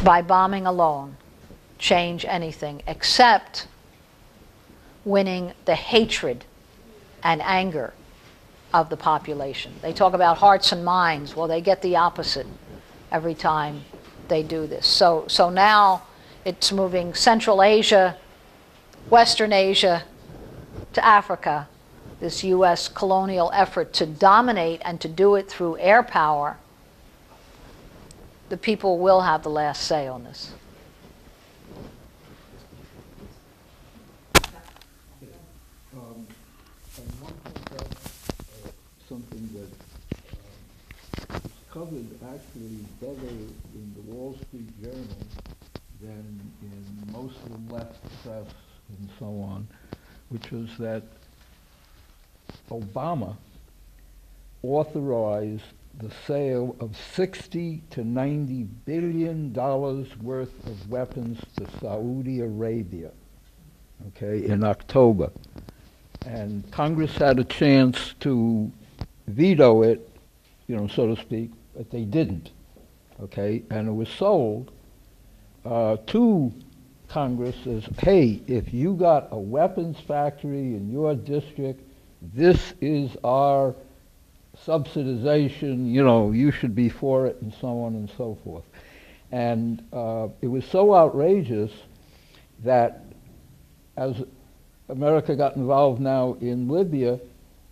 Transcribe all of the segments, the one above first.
by bombing alone, change anything except winning the hatred and anger of the population. They talk about hearts and minds. Well, they get the opposite every time they do this. So now it's moving Central Asia, Western Asia to Africa, this U.S. colonial effort to dominate and to do it through air power. The people will have the last say on this. Something that is covered actually better in the Wall Street Journal than in most of the left press and so on, which was that Obama authorized the sale of $60 to $90 billion worth of weapons to Saudi Arabia, okay, in October. And Congress had a chance to veto it, you know, so to speak, but they didn't, okay? And it was sold to Congress as, hey, if you got a weapons factory in your district, this is our subsidization, you know, you should be for it, and so on and so forth. And it was so outrageous that as America got involved now in Libya,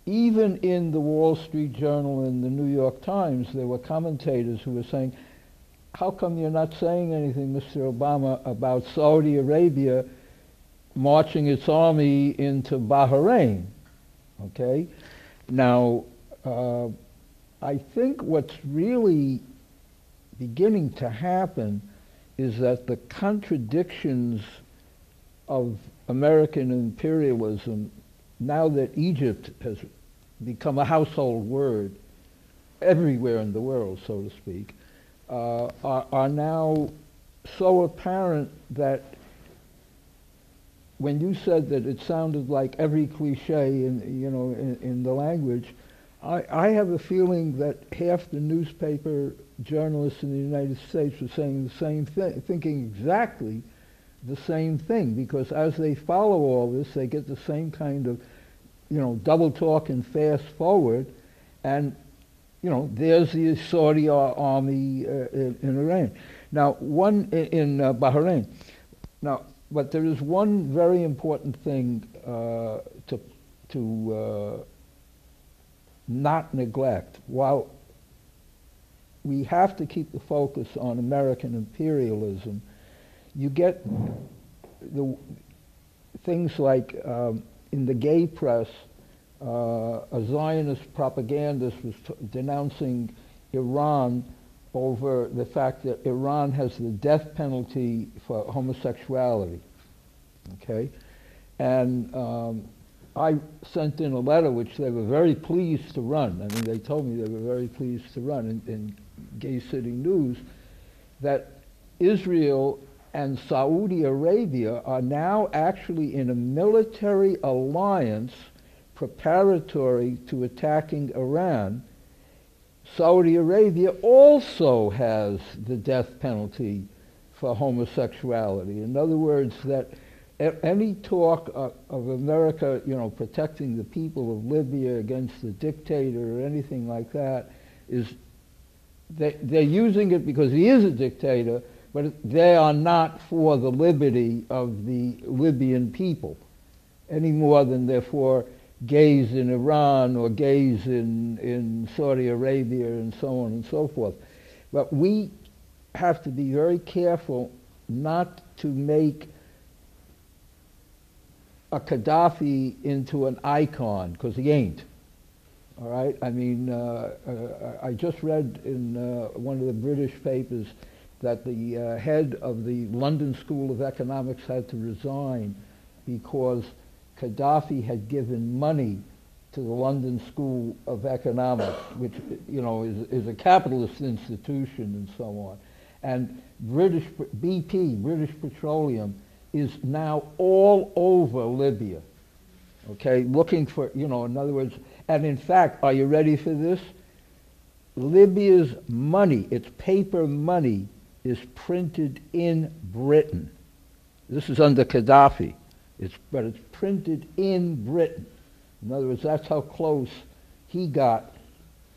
even in the Wall Street Journal and the New York Times, there were commentators who were saying, how come you're not saying anything, Mr. Obama, about Saudi Arabia marching its army into Bahrain? Okay? Now, I think what's really beginning to happen is that the contradictions of American imperialism, now that Egypt has become a household word everywhere in the world, so to speak, are now so apparent that when you said that it sounded like every cliche in the language, I have a feeling that half the newspaper journalists in the United States were saying the same thing, thinking exactly the same thing, because as they follow all this, they get the same kind of, double talk and fast forward, and, there's the Saudi army in Iran. Now, in Bahrain. Now, but there is one very important thing to not neglect. While we have to keep the focus on American imperialism, you get the things like in the gay press, a Zionist propagandist was denouncing Iran over the fact that Iran has the death penalty for homosexuality, okay? And I sent in a letter which they were very pleased to run. I mean, they told me they were very pleased to run in Gay City News, that Israel and Saudi Arabia are now actually in a military alliance preparatory to attacking Iran. Saudi Arabia also has the death penalty for homosexuality. In other words, that any talk of America, protecting the people of Libya against the dictator or anything like that, is they're using it because he is a dictator, but they are not for the liberty of the Libyan people any more than they're for gays in Iran or gays in Saudi Arabia and so on and so forth. But we have to be very careful not to make a Gaddafi into an icon, because he ain't. All right? I mean, I just read in one of the British papers that the head of the London School of Economics had to resign because Gaddafi had given money to the London School of Economics, which is a capitalist institution and so on. And British Petroleum, is now all over Libya, okay, looking for, in other words, and in fact, are you ready for this? Libya's money, its paper money, is printed in Britain. This is under Gaddafi, but it's printed in Britain. In other words, that's how close he got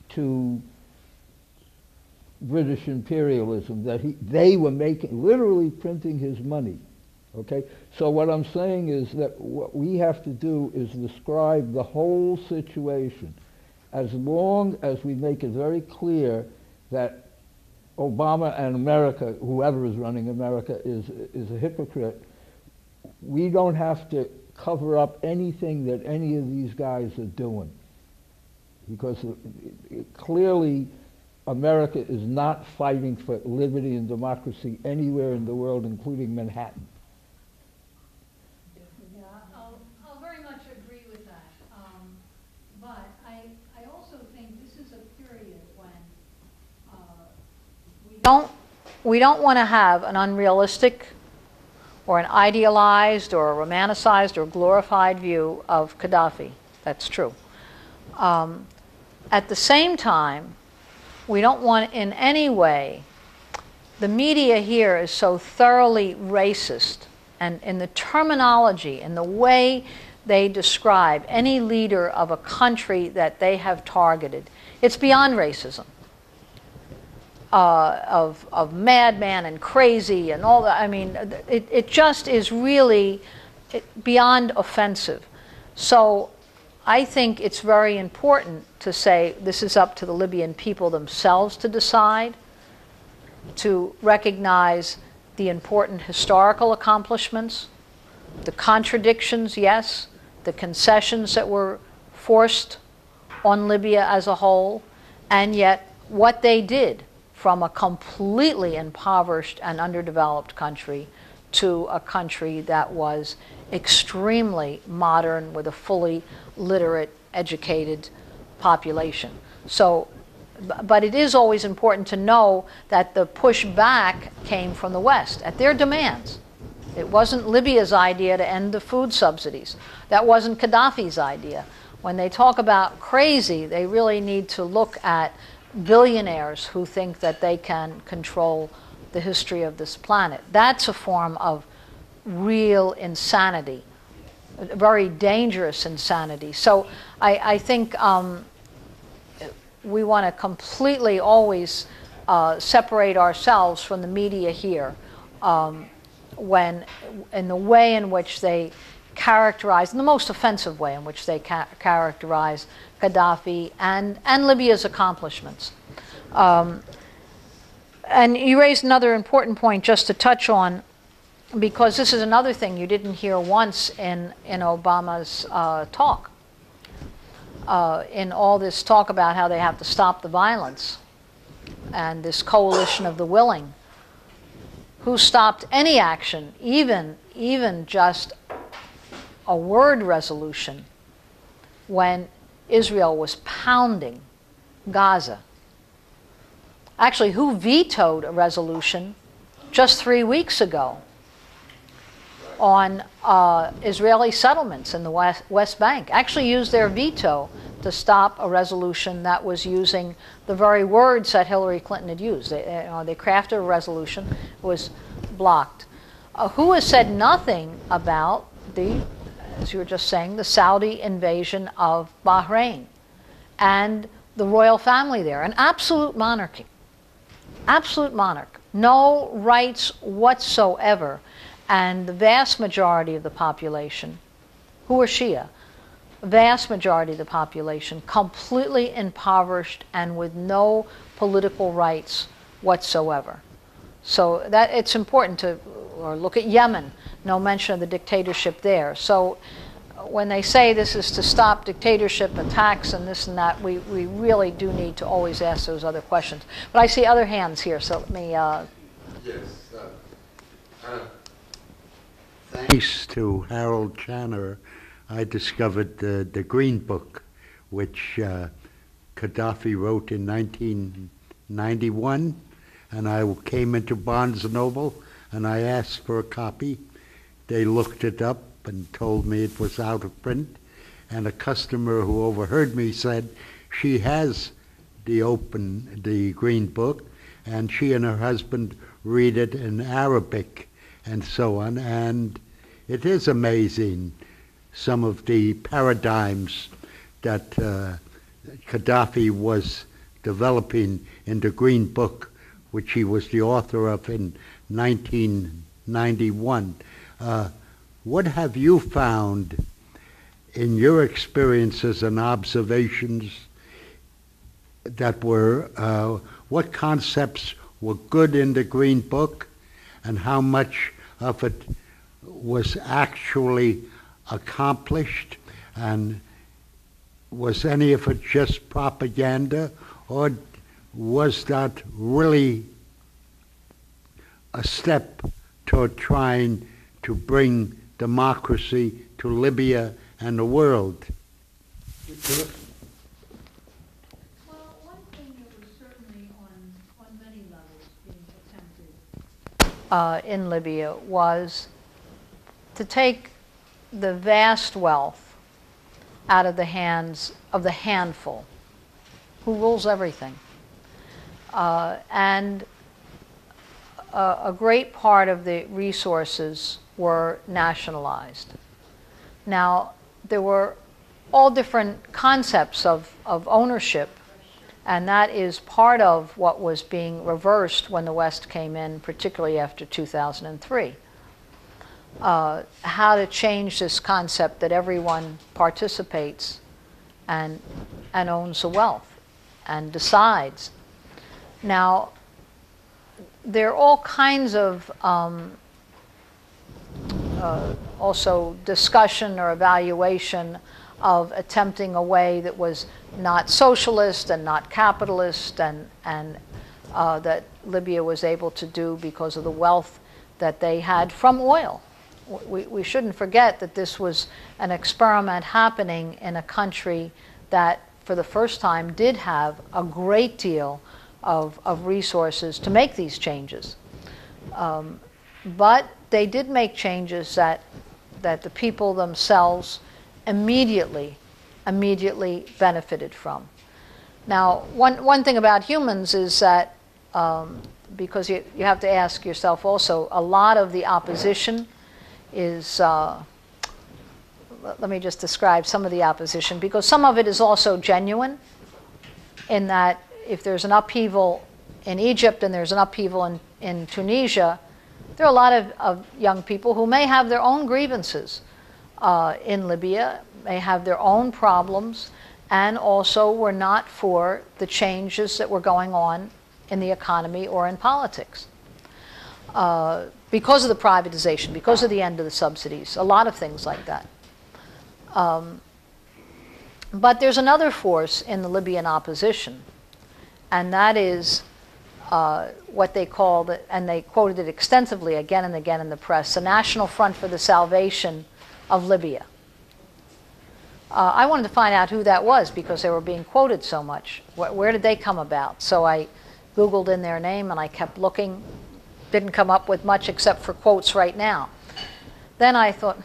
to British imperialism, that they were literally printing his money. Okay? So what I'm saying is that what we have to do is describe the whole situation. As long as we make it very clear that Obama and America, whoever is running America, is a hypocrite, we don't have to cover up anything that any of these guys are doing. Because clearly America is not fighting for liberty and democracy anywhere in the world, including Manhattan. Yeah, I'll very much agree with that. But I also think this is a period when we don't want to have an unrealistic or an idealized or a romanticized or glorified view of Gaddafi. That's true. At the same time, we don't want in any way, the media here is so thoroughly racist, and in the terminology, in the way they describe any leader of a country that they have targeted, it's beyond racism. Of madman and crazy and all that. I mean, it just is really beyond offensive. So I think it's very important to say this is up to the Libyan people themselves to decide, to recognize the important historical accomplishments, the contradictions, yes, the concessions that were forced on Libya as a whole, and yet what they did from a completely impoverished and underdeveloped country to a country that was extremely modern with a fully literate, educated population. So, but it is always important to know that the pushback came from the West at their demands. It wasn't Libya's idea to end the food subsidies. That wasn't Gaddafi's idea. When they talk about crazy, they really need to look at billionaires who think that they can control the history of this planet. That's a form of real insanity, very dangerous insanity. So I think we want to completely always separate ourselves from the media here when, in the way in which they characterize, in the most offensive way in which they characterize Gaddafi and Libya's accomplishments. And you raised another important point just to touch on, because this is another thing you didn't hear once in Obama's talk. In all this talk about how they have to stop the violence and this coalition of the willing, who stopped any action, even just a word resolution, when Israel was pounding Gaza. Actually, who vetoed a resolution just 3 weeks ago on Israeli settlements in the West Bank? Actually used their veto to stop a resolution that was using the very words that Hillary Clinton had used. They crafted a resolution, it was blocked. Who has said nothing about as you were just saying, the Saudi invasion of Bahrain and the royal family there, an absolute monarchy. Absolute monarch. No rights whatsoever. And the vast majority of the population, who are Shia, vast majority of the population completely impoverished and with no political rights whatsoever. So that it's important to, or look at Yemen, no mention of the dictatorship there. So when they say this is to stop dictatorship attacks and this and that, we really do need to always ask those other questions. But I see other hands here, so let me... Yes. Thanks to Harold Channer, I discovered the Green Book, which Gaddafi wrote in 1991, and I came into Barnes & Noble and I asked for a copy. They looked it up and told me it was out of print, and a customer who overheard me said she has the Green Book, and she and her husband read it in Arabic and so on. And it is amazing, some of the paradigms that Gaddafi was developing in the Green Book, which he was the author of in 1991. What have you found in your experiences and observations that were, what concepts were good in the Green Book, and how much of it was actually accomplished, and was any of it just propaganda, or was that really a step toward trying to bring democracy to Libya and the world? Well, one thing that was certainly on many levels being attempted in Libya was to take the vast wealth out of the hands of the handful who rules everything. And a great part of the resources were nationalized. Now, there were all different concepts of ownership, and that is part of what was being reversed when the West came in, particularly after 2003. How to change this concept that everyone participates and owns the wealth and decides. Now, there are all kinds of also discussion or evaluation of attempting a way that was not socialist and not capitalist, and that Libya was able to do because of the wealth that they had from oil. We shouldn't forget that this was an experiment happening in a country that, for the first time, did have a great deal of resources to make these changes. But they did make changes that the people themselves immediately benefited from. Now, one thing about humans is that, because you have to ask yourself also, a lot of the opposition is, let me just describe some of the opposition, because some of it is also genuine, in that if there's an upheaval in Egypt and there's an upheaval in Tunisia, there are a lot of young people who may have their own grievances in Libya, may have their own problems, and also were not for the changes that were going on in the economy or in politics. Because of the privatization, because of the end of the subsidies, a lot of things like that. But there's another force in the Libyan opposition, and that is what they called, and they quoted it extensively again and again in the press, the National Front for the Salvation of Libya. I wanted to find out who that was because they were being quoted so much. Where did they come about? So I Googled in their name and I kept looking. Didn't come up with much except for quotes right now. Then I thought,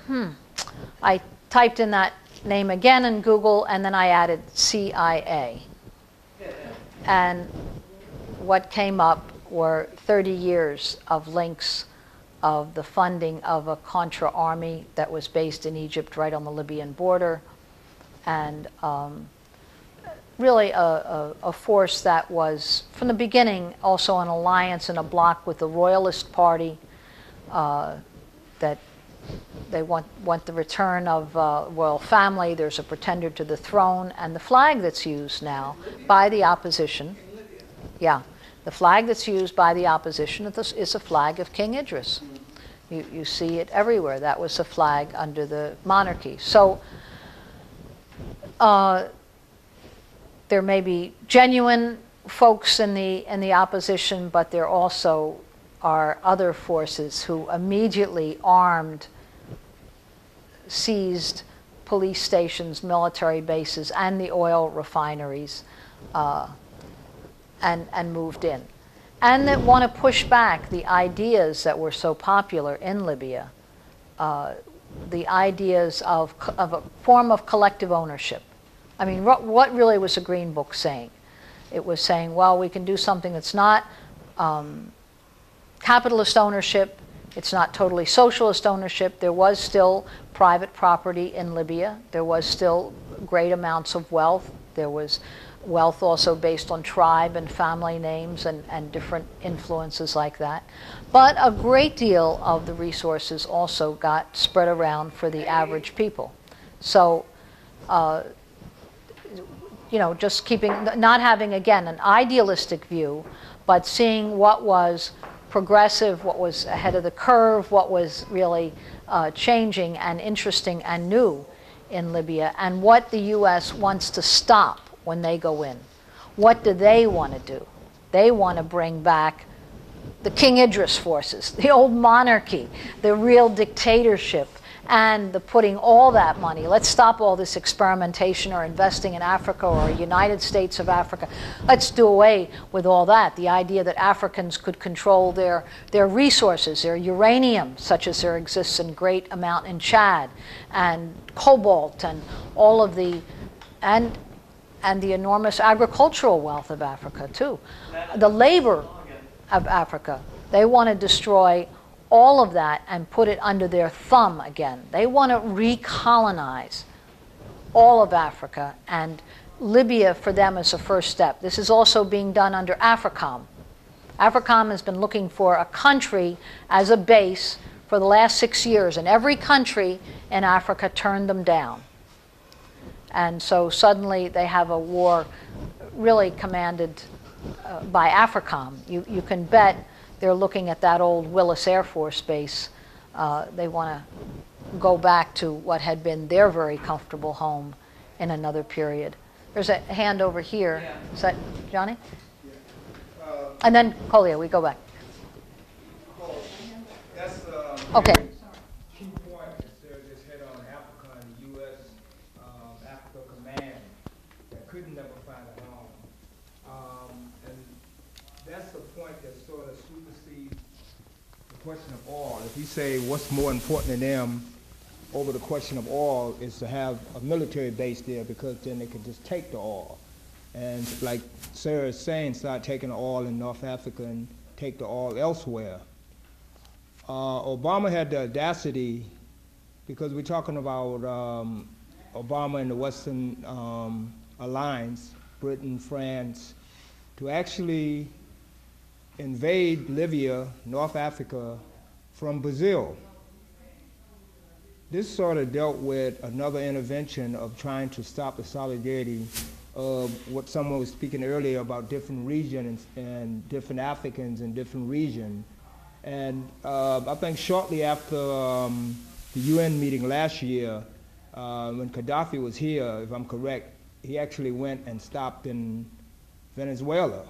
I typed in that name again in Google, and then I added CIA. And what came up were 30 years of links of the funding of a Contra army that was based in Egypt right on the Libyan border, and really a force that was, from the beginning, also an alliance and a bloc with the Royalist Party, that they want the return of royal family. There's a pretender to the throne, and the flag that's used now by the opposition, the flag that's used by the opposition is a flag of King Idris. You see it everywhere. That was a flag under the monarchy. So there may be genuine folks in the opposition, but there also are other forces who immediately armed, seized police stations, military bases, and the oil refineries, and moved in. And that want to push back the ideas that were so popular in Libya, the ideas of a form of collective ownership. I mean, what really was the Green Book saying? It was saying, well, we can do something that's not capitalist ownership. It's not totally socialist ownership. There was still private property in Libya. There was still great amounts of wealth. There was wealth also based on tribe and family names and different influences like that. But a great deal of the resources also got spread around for the average people. So, you know, just keeping, not having, again, an idealistic view, but seeing what was progressive, what was ahead of the curve, what was really changing and interesting and new in Libya, and what the U.S. wants to stop when they go in. What do they want to do? They want to bring back the King Idris forces, the old monarchy, the real dictatorship, and the putting all that money. Let's stop all this experimentation or investing in Africa or United States of Africa. Let's do away with all that. The idea that Africans could control their resources, their uranium, such as there exists in great amount in Chad, and cobalt, and all of the, and the enormous agricultural wealth of Africa too. The labor of Africa. They want to destroy all of that and put it under their thumb again. They want to recolonize all of Africa, and Libya for them is the first step. This is also being done under AFRICOM. AFRICOM has been looking for a country as a base for the last 6 years, and every country in Africa turned them down. And so suddenly they have a war really commanded by AFRICOM. You can bet they're looking at that old Willis Air Force Base. They want to go back to what had been their very comfortable home in another period. There's a hand over here. Yeah. Is that Johnny? Yeah. And then Collier, we go back. That's okay. Key point is there just hit on Africa and the U.S. Africa Command that couldn't never find a home. And that's the point that sort of supersedes the question of oil. If you say what's more important to them over the question of oil is to have a military base there, because then they could just take the oil. And like Sarah is saying, start taking the oil in North Africa and take the oil elsewhere. Obama had the audacity, because we're talking about Obama and the Western Alliance, Britain, France, to actually invade Libya, North Africa, from Brazil. This sort of dealt with another intervention of trying to stop the solidarity of what someone was speaking earlier about different regions and different Africans in different regions. And I think shortly after the UN meeting last year, when Gaddafi was here, if I'm correct, he actually went and stopped in Venezuela,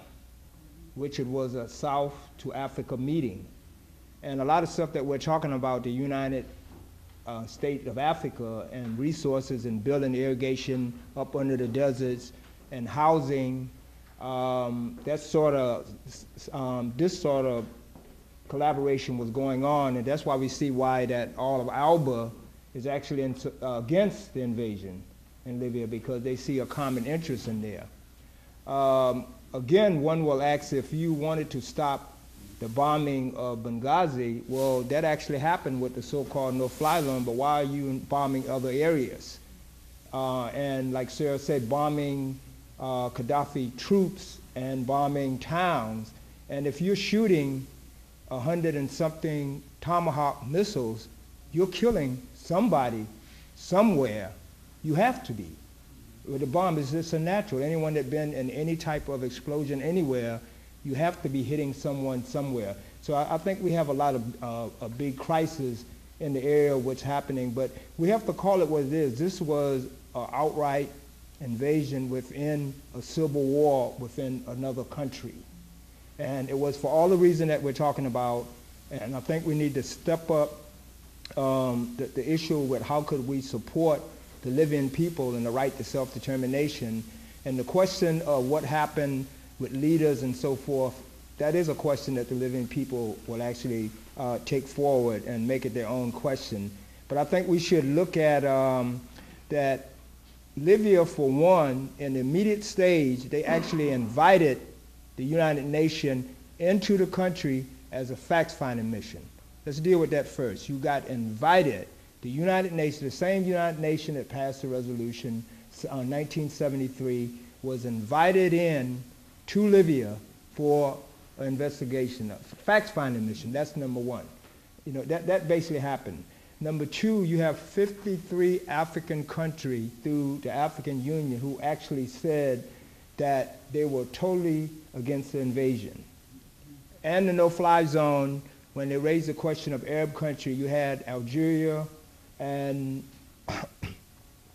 which it was a South to Africa meeting. And a lot of stuff that we're talking about, the United States of Africa and resources and building irrigation up under the deserts and housing, that sort of, this sort of collaboration was going on, and that's why we see why that all of ALBA is actually against the invasion in Libya, because they see a common interest in there. Again, one will ask, if you wanted to stop the bombing of Benghazi, well, that actually happened with the so-called no-fly zone, but why are you bombing other areas? And like Sarah said, bombing Gaddafi troops and bombing towns. And if you're shooting 100 and something Tomahawk missiles, you're killing somebody somewhere. You have to be. With a bomb, it's just a natural. Anyone that's been in any type of explosion anywhere, you have to be hitting someone somewhere. So I think we have a lot of a big crisis in the area of what's happening, but we have to call it what it is. This was an outright invasion within a civil war within another country. And it was for all the reasons that we're talking about, and I think we need to step up the issue with how could we support the Libyan people and the right to self-determination. And the question of what happened with leaders and so forth, that is a question that the Libyan people will actually take forward and make it their own question. But I think we should look at that Libya, for one, in the immediate stage, they actually invited the United Nations into the country as a fact-finding mission. Let's deal with that first. You got invited. The United Nations, the same United Nations that passed the resolution in 1973, was invited in to Libya for an investigation, a fact-finding mission. That's number one. You know, that basically happened. Number two, you have 53 African countries through the African Union who actually said that they were totally against the invasion. And the no-fly zone, when they raised the question of Arab country, you had Algeria and what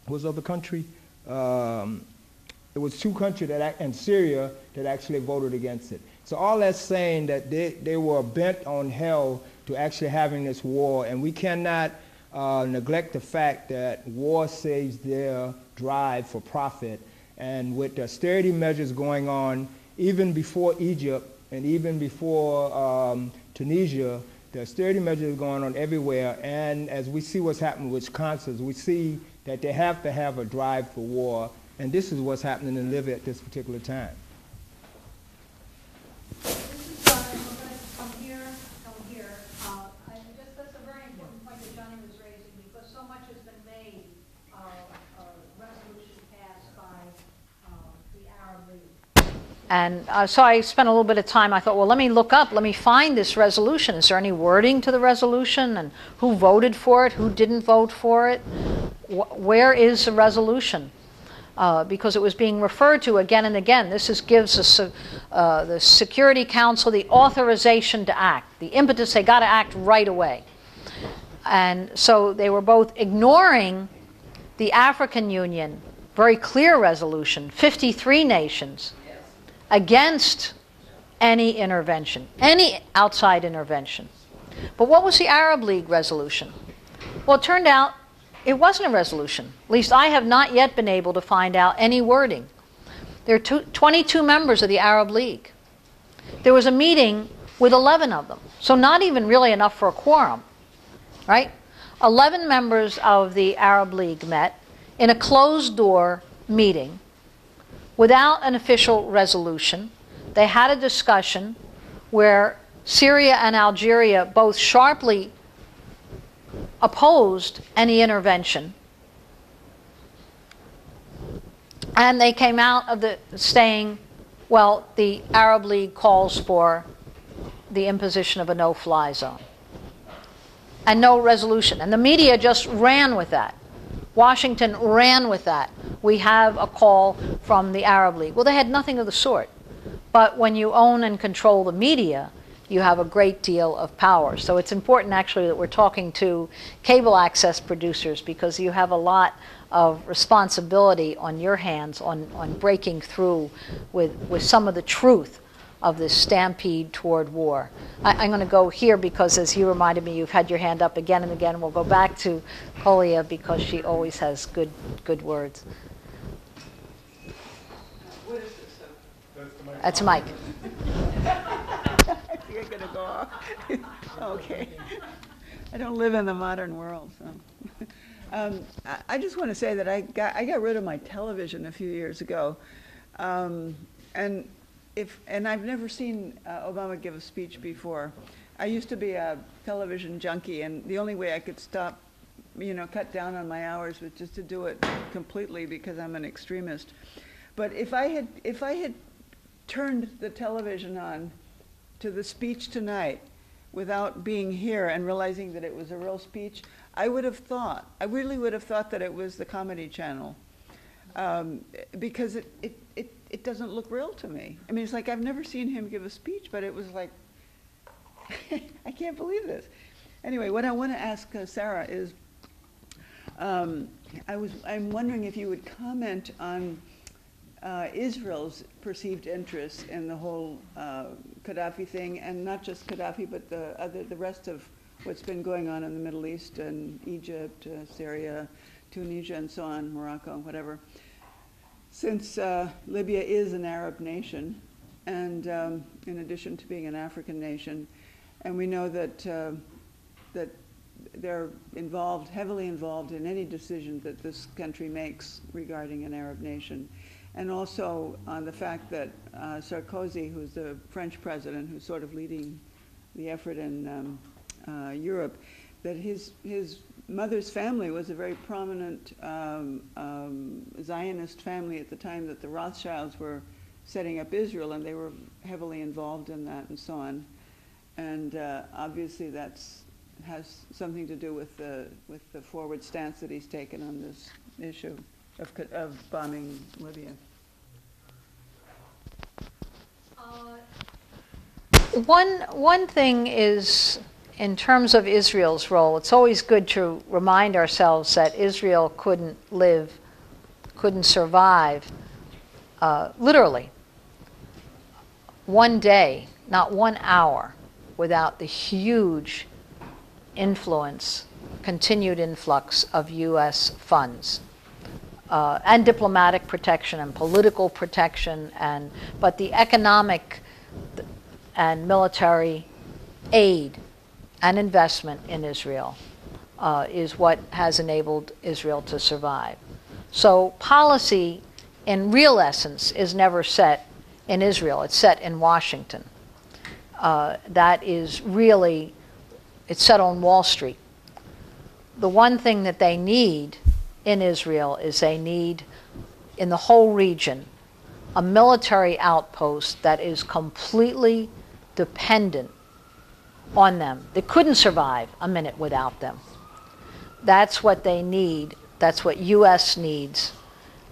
was the other country? There was two countries and Syria that actually voted against it. So all that's saying that they were bent on hell to actually having this war, and we cannot neglect the fact that war saves their drive for profit. And with the austerity measures going on, even before Egypt and even before Tunisia, the austerity measures are going on everywhere. And as we see what's happening with Wisconsin, we see that they have to have a drive for war. And this is what's happening in Libya at this particular time. This is we're going to come here. That's a very important point that Johnny was raising, because so much has been made of a resolution passed by the Arab League. And so I spent a little bit of time. I thought, well, let me find this resolution. Is there any wording to the resolution, and who voted for it, who didn't vote for it? Where is the resolution? Because it was being referred to again and again. This gives the Security Council the authorization to act, the impetus. They got to act right away. And so they were both ignoring the African Union, very clear resolution, 53 nations, against any intervention, any outside intervention. But what was the Arab League resolution? Well, it turned out it wasn't a resolution. At least I have not yet been able to find out any wording. There are 22 members of the Arab League. There was a meeting with 11 of them, so not even really enough for a quorum, right? 11 members of the Arab League met in a closed-door meeting without an official resolution. They had a discussion where Syria and Algeria both sharply opposed any intervention, and they came out of the saying, well, the Arab League calls for the imposition of a no-fly zone, and no resolution. And the media just ran with that. Washington ran with that. We have a call from the Arab League. Well, they had nothing of the sort. But when you own and control the media, you have a great deal of power. So it's important, actually, that we're talking to cable access producers, because you have a lot of responsibility on your hands on breaking through with some of the truth of this stampede toward war. I'm going to go here because, as you reminded me, you've had your hand up again and again. We'll go back to Kolia because she always has good words. What is this? That's a mic. You're going to go off? Okay. I don't live in the modern world, so. I just want to say that I got rid of my television a few years ago, and I've never seen Obama give a speech before. I used to be a television junkie, and the only way I could stop, cut down on my hours was just to do it completely, because I'm an extremist. But if I had turned the television on to the speech tonight without being here and realizing that it was a real speech, I really would have thought that it was the Comedy Channel, because it doesn't look real to me. I mean, it's like I've never seen him give a speech, but it was like, I can't believe this. Anyway, what I want to ask Sara is, I'm wondering if you would comment on Israel's perceived interest in the whole Gaddafi thing, and not just Gaddafi, but the rest of what's been going on in the Middle East and Egypt, Syria, Tunisia, and so on, Morocco, whatever. Since Libya is an Arab nation, and in addition to being an African nation, and we know that that they're heavily involved in any decision that this country makes regarding an Arab nation. And also on the fact that Sarkozy, who's the French president, who's sort of leading the effort in Europe, that his mother's family was a very prominent Zionist family at the time that the Rothschilds were setting up Israel, and they were heavily involved in that and so on. And obviously has something to do with the forward stance that he's taken on this issue of bombing Libya. One thing is, in terms of Israel's role, it's always good to remind ourselves that Israel couldn't survive, literally, one day, not 1 hour, without the huge influence, continued influx of U.S. funds and diplomatic protection and political protection, but the economic and military aid and investment in Israel is what has enabled Israel to survive. So policy, in real essence, is never set in Israel. It's set in Washington. That is really, it's set on Wall Street. The one thing that they need in Israel is they need, in the whole region, a military outpost that is completely dependent on them. They couldn't survive a minute without them. That's what they need. That's what U.S. needs.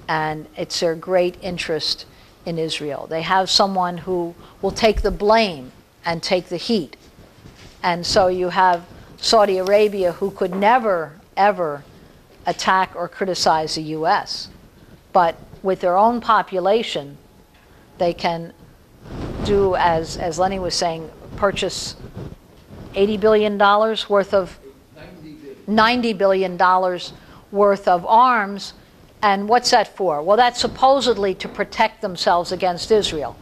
And it's their great interest in Israel. They have someone who will take the blame and take the heat. And so you have Saudi Arabia, who could never, ever attack or criticize the U.S. But with their own population, they can do, as Lenny was saying, purchase $80 billion worth of $90 billion worth of arms. And what's that for? Well, that's supposedly to protect themselves against Israel.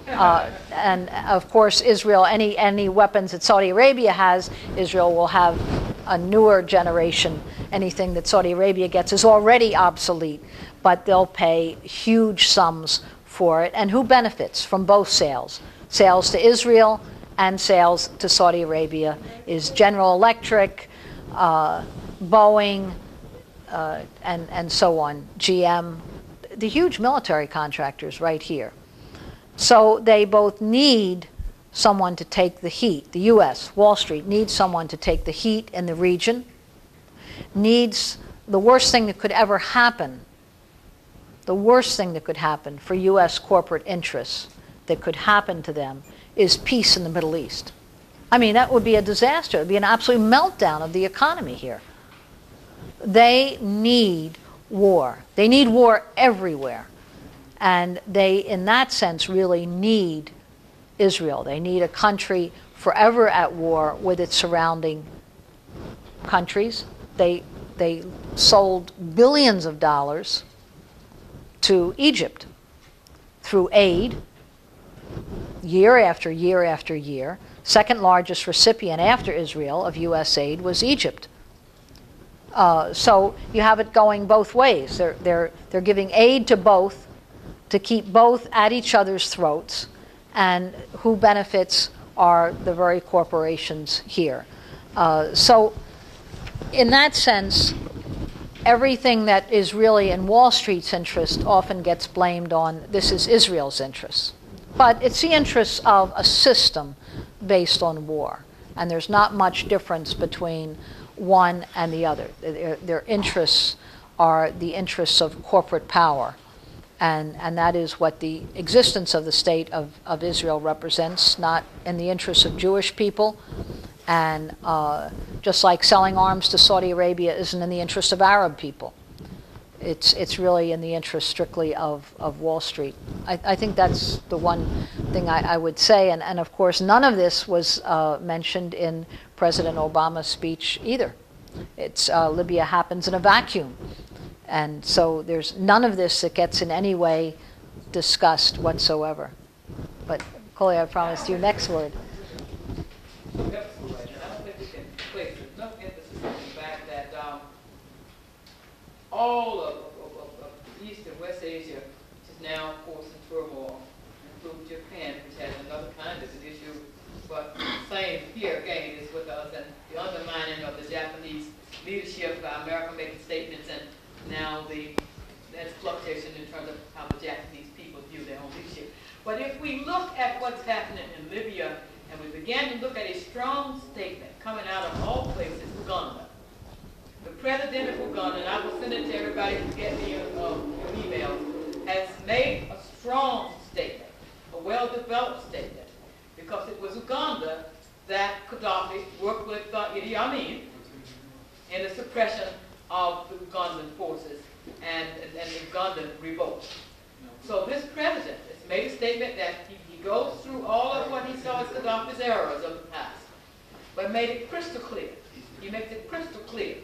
And of course, Israel, any weapons that Saudi Arabia has, Israel will have a newer generation. Anything that Saudi Arabia gets is already obsolete, but they'll pay huge sums for it. And who benefits from both sales? Sales to Israel and sales to Saudi Arabia is General Electric, Boeing, and so on, GM, the huge military contractors right here. So they both need someone to take the heat. The U.S., Wall Street, needs someone to take the heat in the region, needs the worst thing that could ever happen, the worst thing that could happen for U.S. corporate interests that could happen to them is peace in the Middle East. I mean, that would be a disaster. It would be an absolute meltdown of the economy here. They need war. They need war everywhere. And they, in that sense, really need Israel. They need a country forever at war with its surrounding countries. They sold billions of dollars to Egypt through aid, year after year after year. Second largest recipient after Israel of U.S. aid was Egypt. So you have it going both ways. They're giving aid to both, to keep both at each other's throats, and who benefits are the very corporations here. So in that sense, everything that is really in Wall Street's interest often gets blamed on this is Israel's interests. But it's the interests of a system based on war. And there's not much difference between one and the other. Their interests are the interests of corporate power. And that is what the existence of the state of Israel represents, not in the interests of Jewish people. And just like selling arms to Saudi Arabia isn't in the interest of Arab people. It's really in the interest strictly of Wall Street. I think that's the one thing I would say. And of course, none of this was mentioned in President Obama's speech either. Libya happens in a vacuum. And so there's none of this that gets in any way discussed whatsoever. But, Coley, I promised you next word. Absolutely. I don't think we can place enough emphasis on the fact that all of East and West Asia is now, of course, in turmoil, including Japan, which has another kind of an issue. But Peltier again is with us, and the undermining of the Japanese leadership by America making statements, and now there's fluctuation in terms of how the Japanese people view their own leadership. But if we look at what's happening in Libya, and we begin to look at a strong statement coming out of all places, Uganda. The president of Uganda, and I will send it to everybody who get me your email, has made a strong statement, a well-developed statement, because it was Uganda that Gaddafi worked with Idi Amin in the suppression of the Ugandan forces and the Ugandan revolt. So this president has made a statement that he goes through all of what he saw as Gaddafi's errors of the past, but made it crystal clear. He makes it crystal clear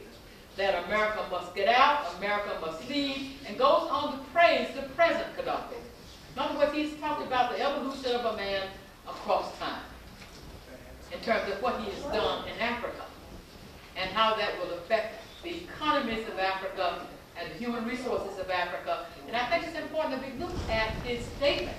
that America must get out, America must leave, and goes on to praise the present Gaddafi. In other words, he's talking about the evolution of a man across time in terms of what he has done in Africa and how that will affect the economies of Africa and the human resources of Africa. And I think it's important that we look at his statement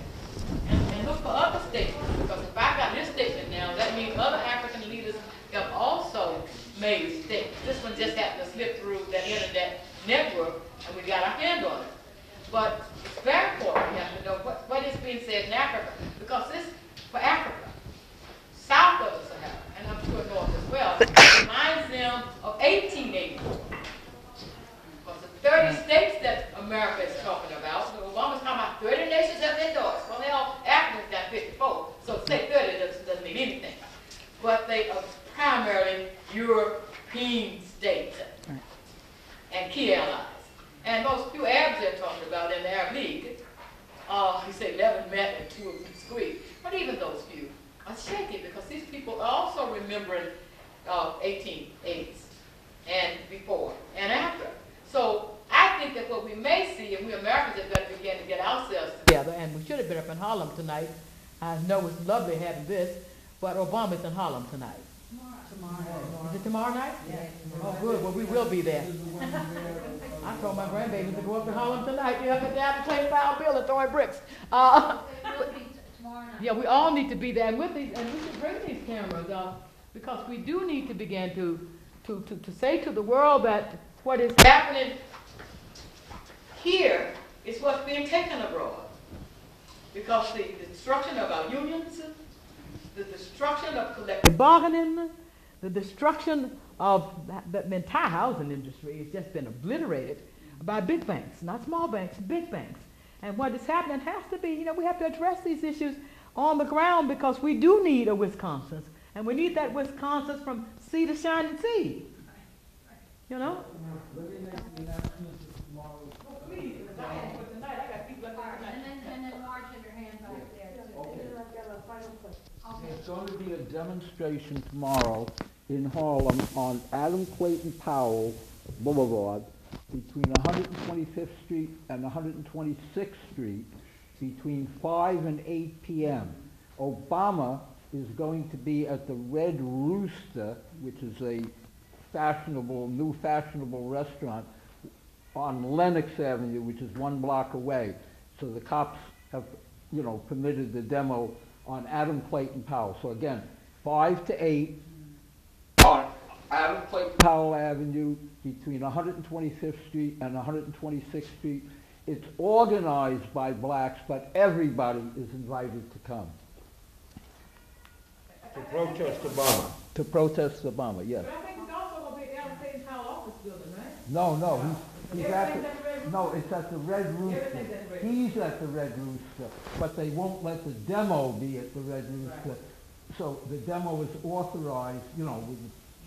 and look for other statements, because if I got his statement now, that means other African leaders have also made statements. This one just happened to slip through the internet network, and we got our hand on it. But it's very important we have to know what is being said in Africa, because this, for Africa, south of the Sahara, and I'm sure north as well, reminds them of 1884. Because the 30 states that America is talking about, so Obama's talking about 30 nations have endorsed. Well, they all, Africans got 54, so say 30 doesn't mean anything. But they are primarily European states and key allies. And those few Arabs they're talking about in the Arab League, you say 11 met and 2 of them squeezed. But even those few are shaky, because these people are also remembering 1880s and before and after. So I think that what we may see, and we Americans have got to begin to get ourselves together, and we should have been up in Harlem tonight. I know it's lovely having this, but Obama's in Harlem tonight. Tomorrow. Is it tomorrow night? Yes. Oh, good. Well, we will be there. I told my grandbabies to go up to Harlem tonight. You have to down to play foul bill and throwing bricks. Tomorrow night. Yeah, we all need to be there, and with these, and we should bring these cameras because we do need to begin to say to the world that what is happening here is what's being taken abroad. Because the destruction of our unions, the destruction of collective bargaining, the destruction of the entire housing industry has just been obliterated by big banks, not small banks, big banks. And what is happening has to be, we have to address these issues on the ground, because we do need a Wisconsin. And we need that Wisconsin from sea to shining sea. You know? And then Marge had your hand back there. Okay. There's going to be a demonstration tomorrow in Harlem on Adam Clayton Powell Boulevard between 125th Street and 126th Street between 5 and 8 p.m. Obama is going to be at the Red Rooster, which is a new fashionable restaurant on Lenox Avenue, which is 1 block away. So the cops have, permitted the demo on Adam Clayton Powell. So again, 5 to 8 on Adam Clayton Powell Avenue between 125th Street and 126th Street. It's organized by blacks, but everybody is invited to come. To protest Obama. To protest Obama, yes. But I think it's also going to be at Adam Clayton Powell office building, right? No, he's it's at the Red Rooster. He's at the Red Rooster, but they won't let the demo be at the Red Rooster. Right. So the demo is authorized, with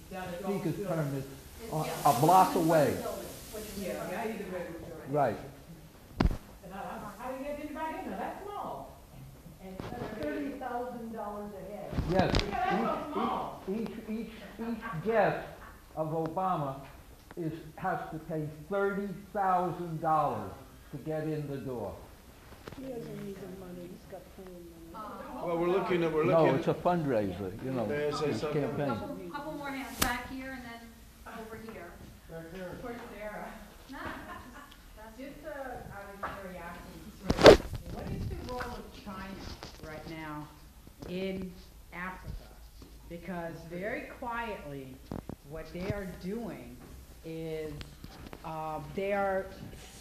the speaker's permit, a block away. Right. How do you get anybody in there? That's small. And $30,000 a head. Yes. Each guest of Obama has to pay $30,000 to get in the door. He doesn't need the money. He's got plenty of money. Well, we're looking. No, it's a fundraiser, May I say it's something? campaign. Couple more hands back here and then over here. Back here. Of course, Sarah. No, Just out of curiosity, what is the role of China right now in Africa? because very quietly, what they are doing is they are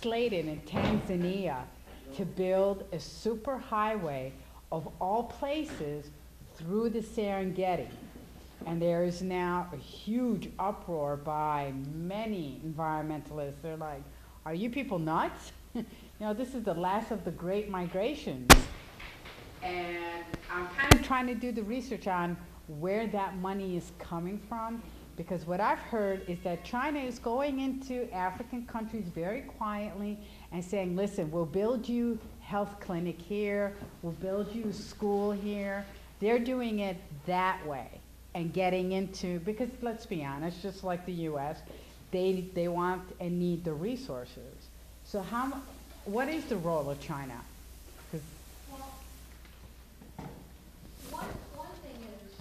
slated in Tanzania to build a superhighway of all places through the Serengeti. And there is now a huge uproar by many environmentalists. They're like, are you people nuts? You know, this is the last of the great migrations. And I'm kind of trying to do the research on where that money is coming from, because what I've heard is that China is going into African countries very quietly and saying, listen, we'll build you health clinic here, we'll build you school here. They're doing it that way and getting into, because let's be honest, just like the US, they want and need the resources. So what is the role of China? Well, one thing is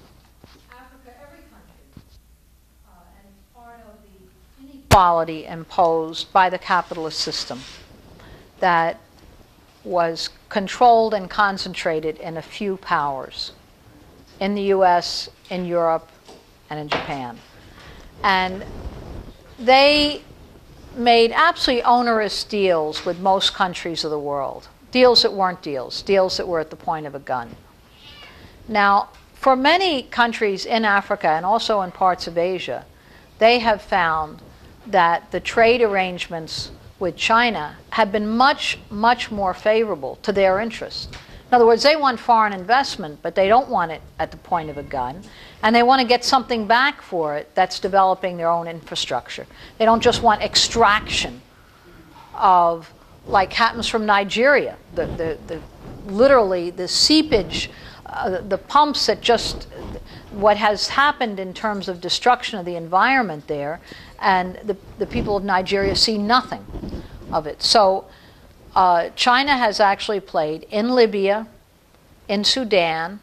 Africa, every country, and part of the inequality imposed by the capitalist system that was controlled and concentrated in a few powers, in the US, in Europe, and in Japan. And they made absolutely onerous deals with most countries of the world. Deals that weren't deals, deals that were at the point of a gun. Now, for many countries in Africa and also in parts of Asia, they have found that the trade arrangements with China have been much, much more favorable to their interests. In other words, they want foreign investment, but they don't want it at the point of a gun. And they want to get something back for it that's developing their own infrastructure. They don't just want extraction of, like happens from Nigeria, literally the seepage, the pumps that just, what has happened in terms of destruction of the environment there, and the people of Nigeria see nothing of it. So China has actually played in Libya, in Sudan,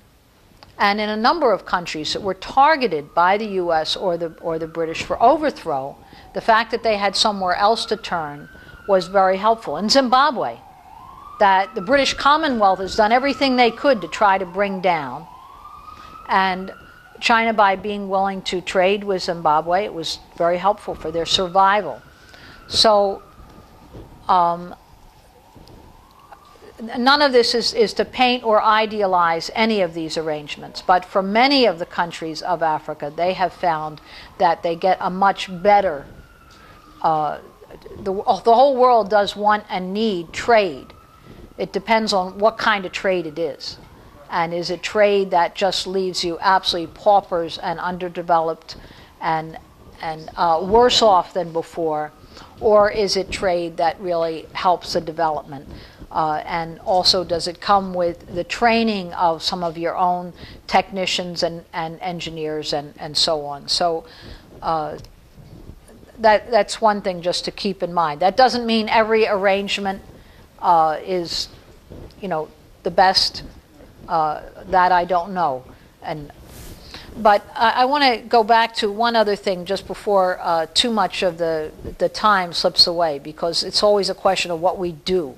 and in a number of countries that were targeted by the US or the British for overthrow. The fact that they had somewhere else to turn was very helpful. In Zimbabwe, that the British Commonwealth has done everything they could to try to bring down, and China, by being willing to trade with Zimbabwe, it was very helpful for their survival. So none of this is to paint or idealize any of these arrangements, but for many of the countries of Africa, they have found that they get a much better, the whole world does want and need trade. It depends on what kind of trade it is. And is it trade that just leaves you absolutely paupers and underdeveloped and worse off than before, or is it trade that really helps the development? And also, does it come with the training of some of your own technicians and engineers and so on? So that's one thing just to keep in mind. That doesn't mean every arrangement is, the best. That I don't know. But I want to go back to one other thing just before too much of the time slips away, because it's always a question of what we do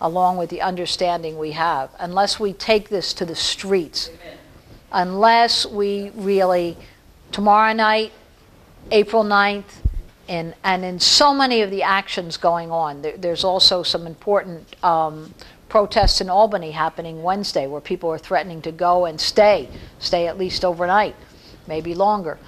along with the understanding we have. Unless we take this to the streets, unless we really, tomorrow night, April 9th, and in so many of the actions going on, there's also some important protests in Albany happening Wednesday, where people are threatening to go and stay at least overnight, maybe longer.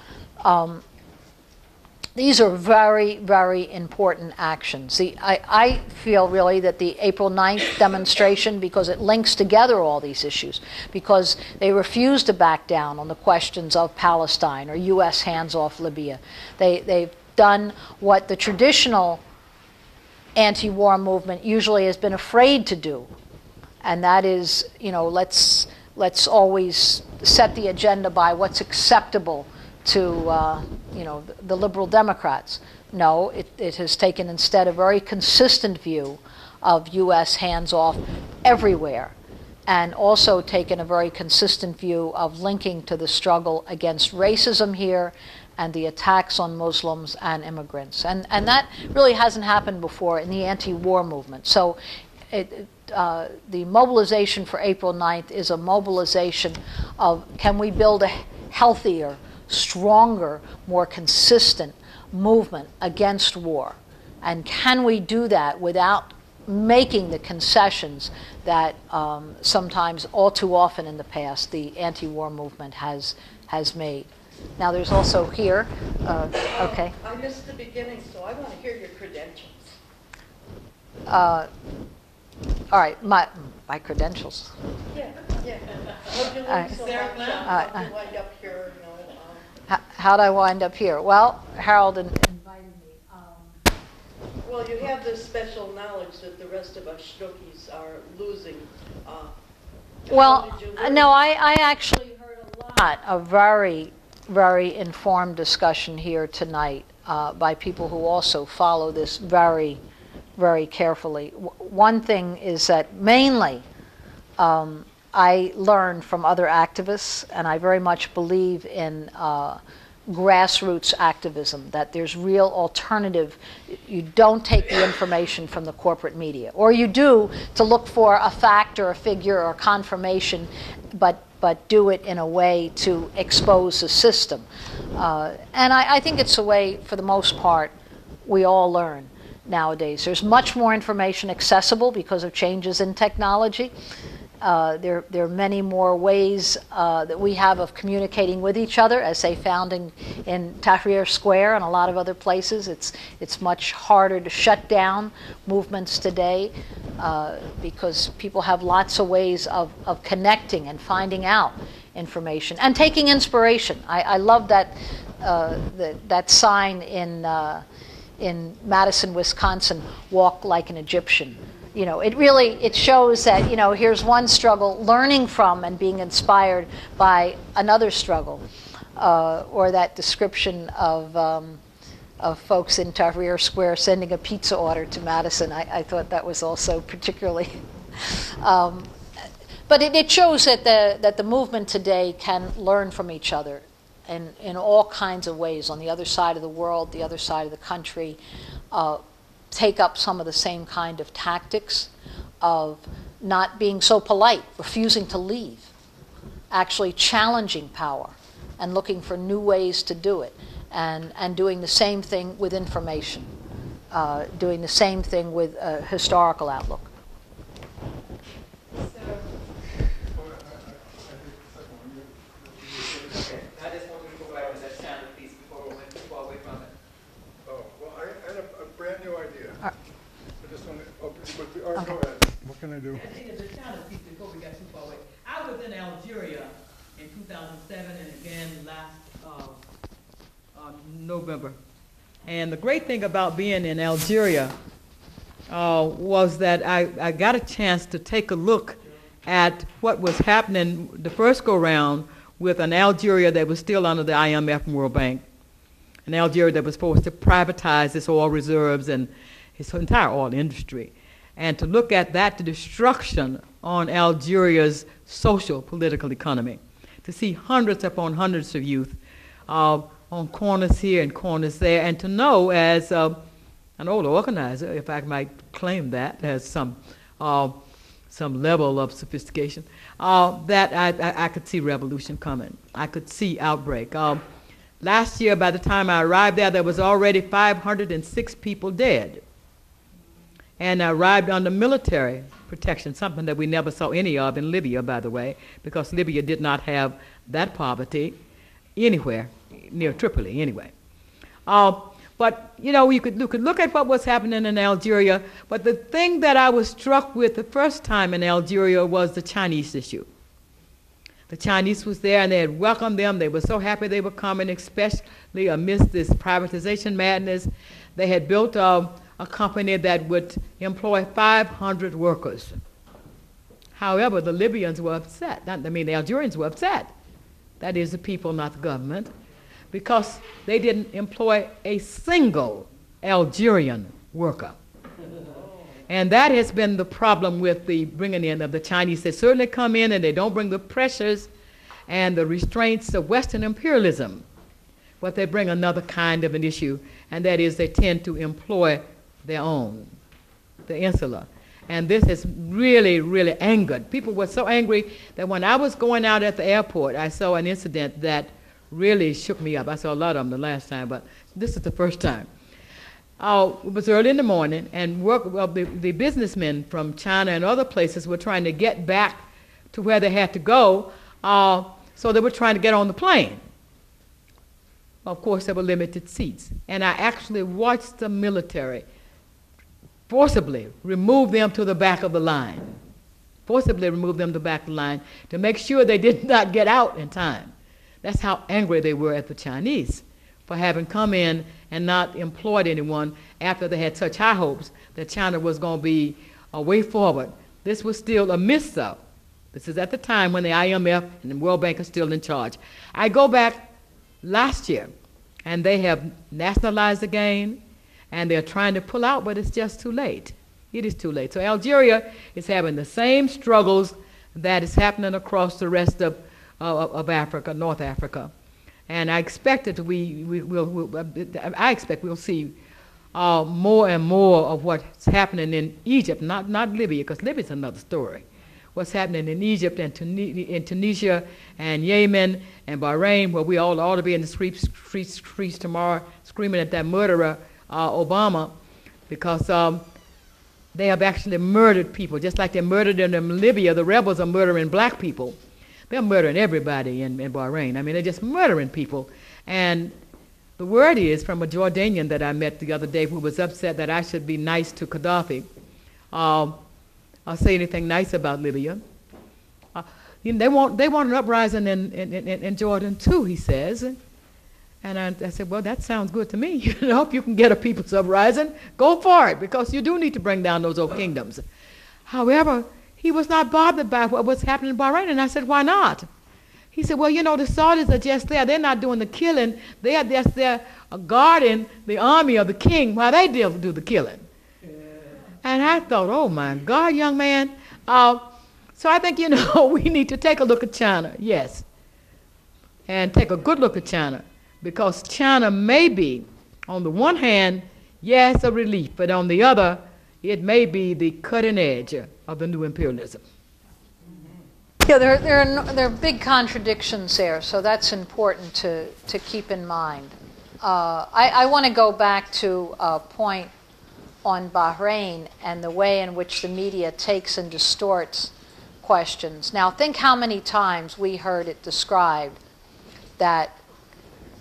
These are very, very important actions. I feel really that the April 9th demonstration, because it links together all these issues, because they refuse to back down on the questions of Palestine or U.S. hands off Libya. They've done what the traditional anti-war movement usually has been afraid to do, and that is, let's always set the agenda by what's acceptable to the liberal Democrats. No, it has taken instead a very consistent view of U.S. hands-off everywhere, and also taken a very consistent view of linking to the struggle against racism here and the attacks on Muslims and immigrants. And that really hasn't happened before in the anti-war movement. So the mobilization for April 9th is a mobilization of, can we build a healthier, stronger, more consistent movement against war? And can we do that without making the concessions that sometimes, all too often in the past, the anti-war movement has made? Now there's also here, okay. I missed the beginning, so I want to hear your credentials. All right, my credentials. Yeah. How'd you learn so much? How'd you wind up here? How'd I wind up here? Well, Harold invited me. Well, you have this special knowledge that the rest of us Schnookis are losing. Well, no, I actually heard a lot of very, very informed discussion here tonight by people who also follow this very, very carefully. One thing is that mainly I learned from other activists, and I very much believe in grassroots activism, that there's real alternative. You don't take the information from the corporate media, or you do to look for a fact or a figure or confirmation, but do it in a way to expose the system. And I think it's a way, for the most part, we all learn nowadays. There's much more information accessible because of changes in technology. There are many more ways that we have of communicating with each other, as they found in Tahrir Square and a lot of other places. It's much harder to shut down movements today because people have lots of ways of connecting and finding out information and taking inspiration. I love that that sign in Madison, Wisconsin, "Walk like an Egyptian." You know, it shows that, you know, here's one struggle, learning from and being inspired by another struggle, or that description of folks in Tahrir Square sending a pizza order to Madison. I thought that was also particularly, but it shows that the movement today can learn from each other in all kinds of ways, on the other side of the world, the other side of the country. Take up some of the same kind of tactics of not being so polite, refusing to leave, actually challenging power and looking for new ways to do it, and doing the same thing with information, doing the same thing with a historical outlook. Okay. What can I do? Before we got too far away, I was in Algeria in 2007 and again last November. And the great thing about being in Algeria was that I got a chance to take a look at what was happening the first go-round with an Algeria that was still under the IMF and World Bank, an Algeria that was forced to privatize its oil reserves and its entire oil industry. And to look at that, the destruction on Algeria's social, political economy, to see hundreds upon hundreds of youth on corners here and corners there, and to know as an old organizer, if I might claim that as some level of sophistication, that I could see revolution coming. I could see outbreak. Last year, by the time I arrived there was already 506 people dead. And I arrived under military protection, something that we never saw any of in Libya, by the way, because Libya did not have that poverty anywhere near Tripoli, anyway. But, you know, you could look at what was happening in Algeria, but the thing that I was struck with the first time in Algeria was the Chinese issue. The Chinese was there, and they had welcomed them. They were so happy they were coming, especially amidst this privatization madness. They had built a company that would employ 500 workers. However, the Libyans were upset. The Algerians were upset. That is, the people, not the government, because they didn't employ a single Algerian worker. And that has been the problem with the bringing in of the Chinese. They certainly come in and they don't bring the pressures and the restraints of Western imperialism, but they bring another kind of an issue, and that is they tend to employ their own, the insular. And this has really, really angered. People were so angry that when I was going out at the airport, I saw an incident that really shook me up. I saw a lot of them the last time, but this is the first time. It was early in the morning, and the businessmen from China and other places were trying to get back to where they had to go, so they were trying to get on the plane. Of course, there were limited seats, and I actually watched the military forcibly remove them to the back of the line, forcibly remove them to the back of the line to make sure they did not get out in time. That's how angry they were at the Chinese for having come in and not employed anyone after they had such high hopes that China was going to be a way forward. This was still a myth, though. This is at the time when the IMF and the World Bank are still in charge. I go back last year, and they have nationalized again, and they're trying to pull out, but it's just too late. It is too late. So Algeria is having the same struggles that is happening across the rest of Africa, North Africa. And I expect that I expect we'll see more and more of what's happening in Egypt, not Libya, because Libya's another story. What's happening in Egypt and in Tunisia and Yemen and Bahrain, where we all ought to be in the streets tomorrow screaming at that murderer, Obama, because they have actually murdered people, just like they murdered in Libya. The rebels are murdering black people. They're murdering everybody in Bahrain. I mean, they're just murdering people. And the word is from a Jordanian that I met the other day who was upset that I should be nice to Gaddafi. I'll say anything nice about Libya. They want an uprising in Jordan too, he says. And I said, well, that sounds good to me. You know, if you can get a people's uprising, go for it, because you do need to bring down those old kingdoms. However, he was not bothered by what was happening in Bahrain, and I said, why not? He said, well, you know, the Saudis are just there. They're not doing the killing. They are just there guarding the army of the king while they do the killing. And I thought, oh, my God, young man. So I think, you know, we need to take a look at China, yes, and take a good look at China, because China may be, on the one hand, yes, a relief, but on the other, it may be the cutting edge of the new imperialism. Yeah, there are big contradictions there, so that's important to keep in mind. I want to go back to a point on Bahrain and the way in which the media takes and distorts questions. Now, think how many times we heard it described that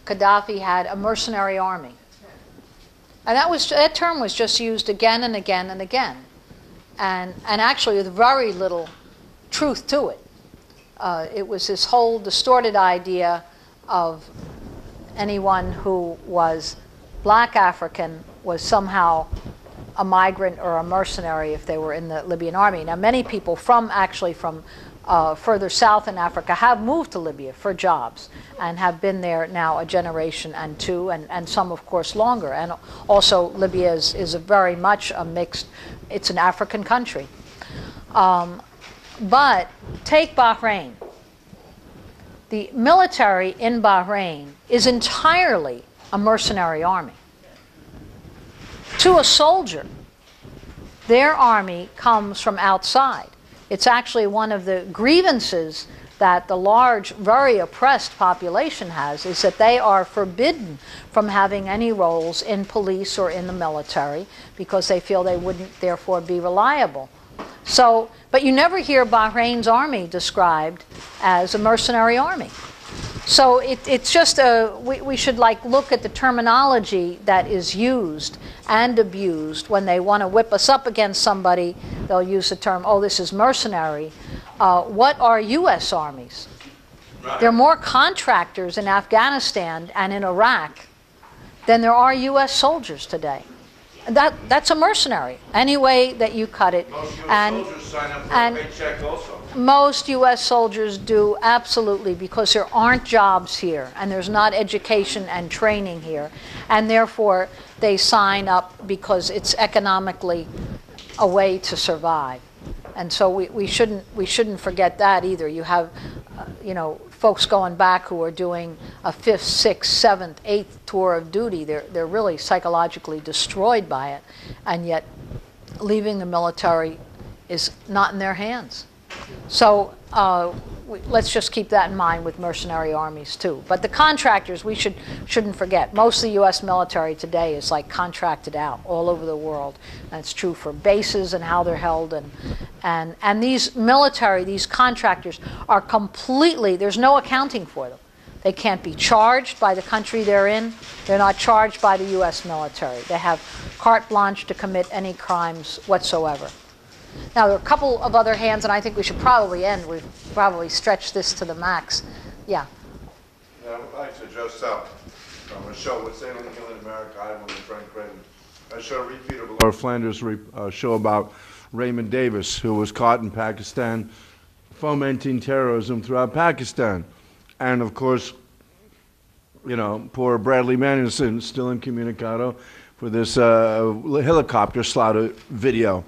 Gaddafi had a mercenary army. And that term was just used again and again and again. And actually with very little truth to it. It was this whole distorted idea of anyone who was black African was somehow a migrant or a mercenary if they were in the Libyan army. Now, many people from further south in Africa have moved to Libya for jobs and have been there now a generation and two, and some, of course, longer. And also, Libya is a very much a mixed, it's an African country. But take Bahrain. The military in Bahrain is entirely a mercenary army. To a soldier, their army comes from outside. It's actually one of the grievances that the large, very oppressed population has, is that they are forbidden from having any roles in police or in the military because they feel they wouldn't therefore be reliable. So, but you never hear Bahrain's army described as a mercenary army. So it's just we should look at the terminology that is used and abused. When they want to whip us up against somebody, they'll use the term, oh, this is mercenary. What are U.S. armies? Right. There are more contractors in Afghanistan and in Iraq than there are U.S. soldiers today. That's a mercenary, any way that you cut it. Most U.S. soldiers sign up for a paycheck also. Most U.S. soldiers do, absolutely, because there aren't jobs here, and there's not education and training here, and therefore they sign up because it's economically a way to survive. And so we shouldn't forget that either. You have, folks going back who are doing a 5th, 6th, 7th, 8th tour of duty. They're really psychologically destroyed by it, and yet leaving the military is not in their hands. So let's just keep that in mind with mercenary armies too. But the contractors, we shouldn't forget. Most of the U.S. military today is like contracted out all over the world. And it's true for bases and how they're held. And these military, these contractors are completely, there's no accounting for them. They can't be charged by the country they're in. They're not charged by the U.S. military. They have carte blanche to commit any crimes whatsoever. Now, there are a couple of other hands, and I think we should probably end. We've probably stretched this to the max. Yeah. Yeah, I would like to just from a show with Sailing Hill in America, I and Frank Creighton. I show a repeat of Sara Flounders' show about Raymond Davis, who was caught in Pakistan fomenting terrorism throughout Pakistan. And of course, you know, poor Bradley Manderson, still incommunicado for this helicopter slaughter video.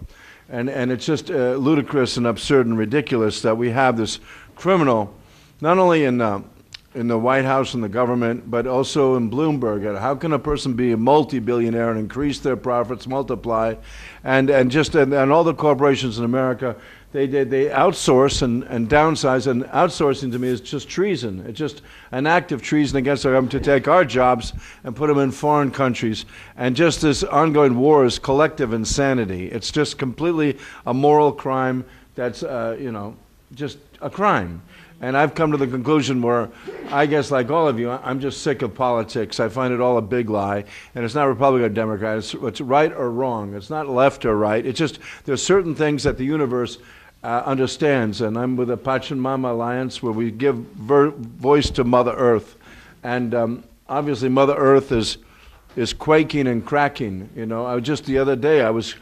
And it's just ludicrous and absurd and ridiculous that we have this criminal, not only in the White House and the government, but also in Bloomberg. How can a person be a multi-billionaire and increase their profits, multiply, and all the corporations in America, they outsource and downsize, and outsourcing to me is just treason. It's just an act of treason against our government to take our jobs and put them in foreign countries. And just this ongoing war is collective insanity. It's just completely a moral crime that's, you know, just a crime. And I've come to the conclusion where, I guess like all of you, I'm just sick of politics. I find it all a big lie. And it's not Republican or Democrat. It's right or wrong. It's not left or right. It's just there's certain things that the universe understands. And I'm with the Pachamama Alliance, where we give voice to Mother Earth. And obviously Mother Earth is quaking and cracking. You know, just the other day I was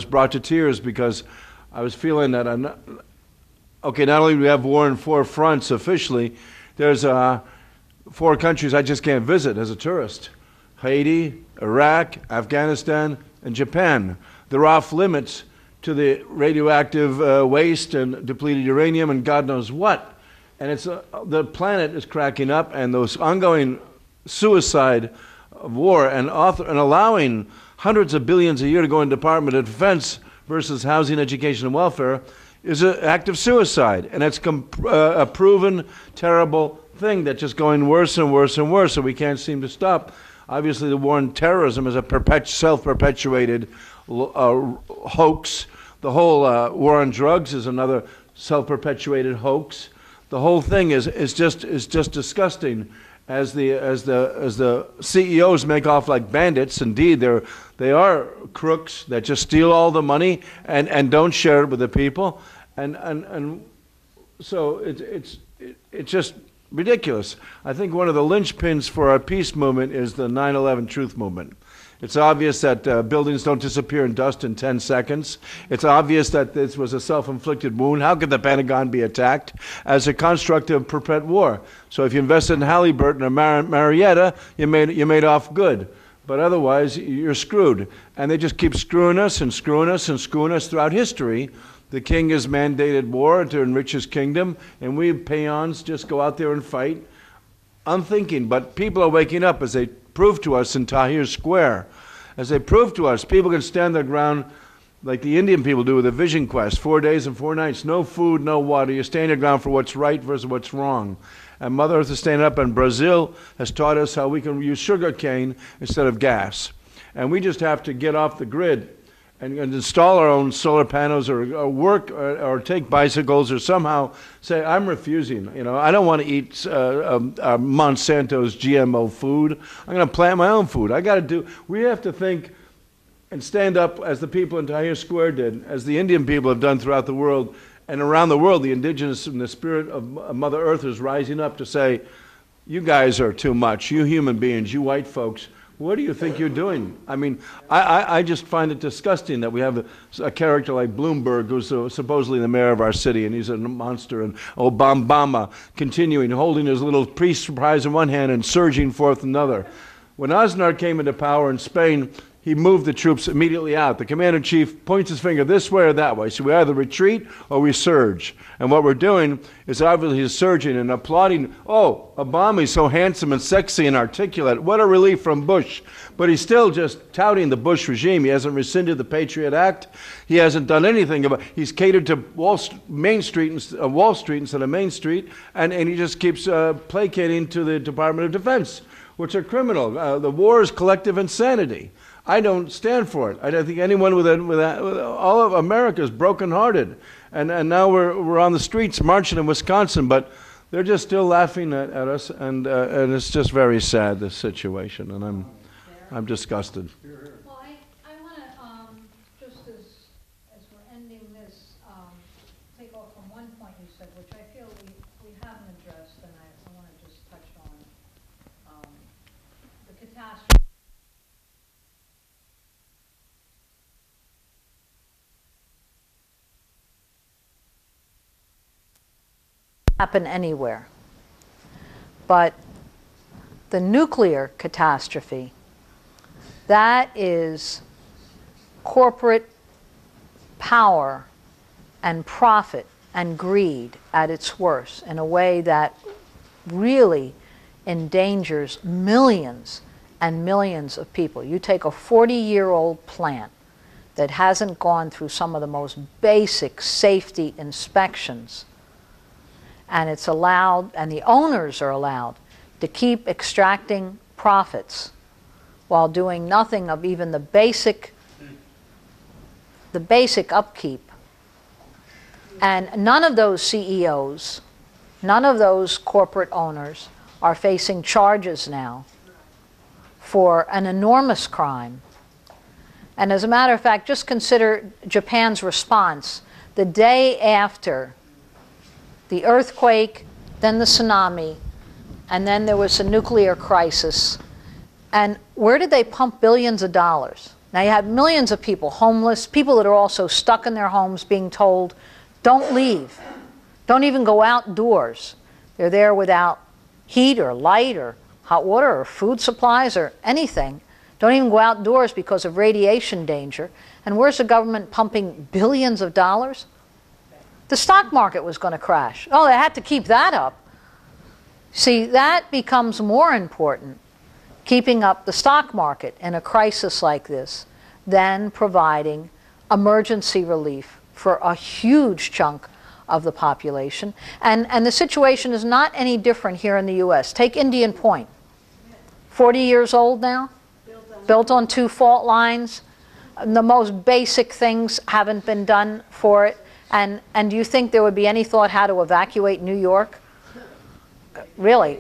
brought to tears because I was feeling that I'm not... Okay, not only do we have war in 4 fronts officially, there's 4 countries I just can't visit as a tourist. Haiti, Iraq, Afghanistan, and Japan. They're off limits to the radioactive waste and depleted uranium and God knows what. And it's the planet is cracking up, and those ongoing suicide of war and allowing hundreds of billions a year to go in Department of Defense versus housing, education, and welfare is an act of suicide, and it's a proven terrible thing that's just going worse and worse and worse, so we can't seem to stop. Obviously, the war on terrorism is a self-perpetuated hoax. The whole war on drugs is another self-perpetuated hoax. The whole thing is just disgusting. As the CEOs make off like bandits, indeed they are crooks that just steal all the money and don't share it with the people, and so it's just ridiculous. I think one of the linchpins for our peace movement is the 9/11 truth movement. It's obvious that buildings don't disappear in dust in 10 seconds. It's obvious that this was a self-inflicted wound. How could the Pentagon be attacked as a construct of perpetual war? So if you invested in Halliburton or Marietta, you made off good. But otherwise, you're screwed. And they just keep screwing us and screwing us and screwing us throughout history. The king has mandated war to enrich his kingdom, and we peons just go out there and fight. Unthinking, but people are waking up as they prove to us in Tahrir Square. As they prove to us, people can stand their ground like the Indian people do with a vision quest, 4 days and 4 nights, no food, no water. You stand your ground for what's right versus what's wrong. And Mother Earth is standing up, and Brazil has taught us how we can use sugar cane instead of gas. And we just have to get off the grid and install our own solar panels or work or take bicycles or somehow say, I'm refusing. You know, I don't want to eat Monsanto's GMO food. I'm going to plant my own food. We have to think and stand up as the people in Tahrir Square did, as the Indian people have done throughout the world. And around the world, the indigenous and the spirit of Mother Earth is rising up to say, you guys are too much, you human beings, you white folks. What do you think you're doing? I mean, I just find it disgusting that we have a character like Bloomberg, who's supposedly the mayor of our city, and he's a monster, and Obama continuing, holding his little peace prize in one hand and surging forth another. When Aznar came into power in Spain, he moved the troops immediately out. The commander-in-chief points his finger this way or that way. So we either retreat or we surge. And what we're doing is obviously surging and applauding, oh, Obama's so handsome and sexy and articulate. What a relief from Bush. But he's still just touting the Bush regime. He hasn't rescinded the Patriot Act. He hasn't done anything about it. He's catered to Wall Street instead of Main Street. And he just keeps placating to the Department of Defense, which are criminal. The war is collective insanity. I don't stand for it. I don't think anyone with all of America is brokenhearted, and now we're on the streets marching in Wisconsin, but they're just still laughing at us, and it's just very sad, this situation, and I'm disgusted. Well, I want to just as we're ending this, take off from one point you said, which I feel we haven't addressed, and I want to just touch on the catastrophe. Happen anywhere. But the nuclear catastrophe, that is corporate power and profit and greed at its worst in a way that really endangers millions and millions of people. You take a 40-year-old plant that hasn't gone through some of the most basic safety inspections, and it's allowed, and the owners are allowed, to keep extracting profits while doing nothing of even the basic upkeep. And none of those CEOs, none of those corporate owners are facing charges now for an enormous crime. And as a matter of fact, just consider Japan's response the day after the earthquake, then the tsunami, and then there was a nuclear crisis. And where did they pump billions of dollars? Now you have millions of people homeless, people that are also stuck in their homes being told, don't leave, don't even go outdoors. They're there without heat or light or hot water or food supplies or anything. Don't even go outdoors because of radiation danger. And where's the government pumping billions of dollars? The stock market was going to crash. Oh, they had to keep that up. See, that becomes more important, keeping up the stock market in a crisis like this, than providing emergency relief for a huge chunk of the population. And the situation is not any different here in the U.S. Take Indian Point. 40 years old now, built on 2 fault lines. The most basic things haven't been done for it. And do you think there would be any thought how to evacuate New York? Really?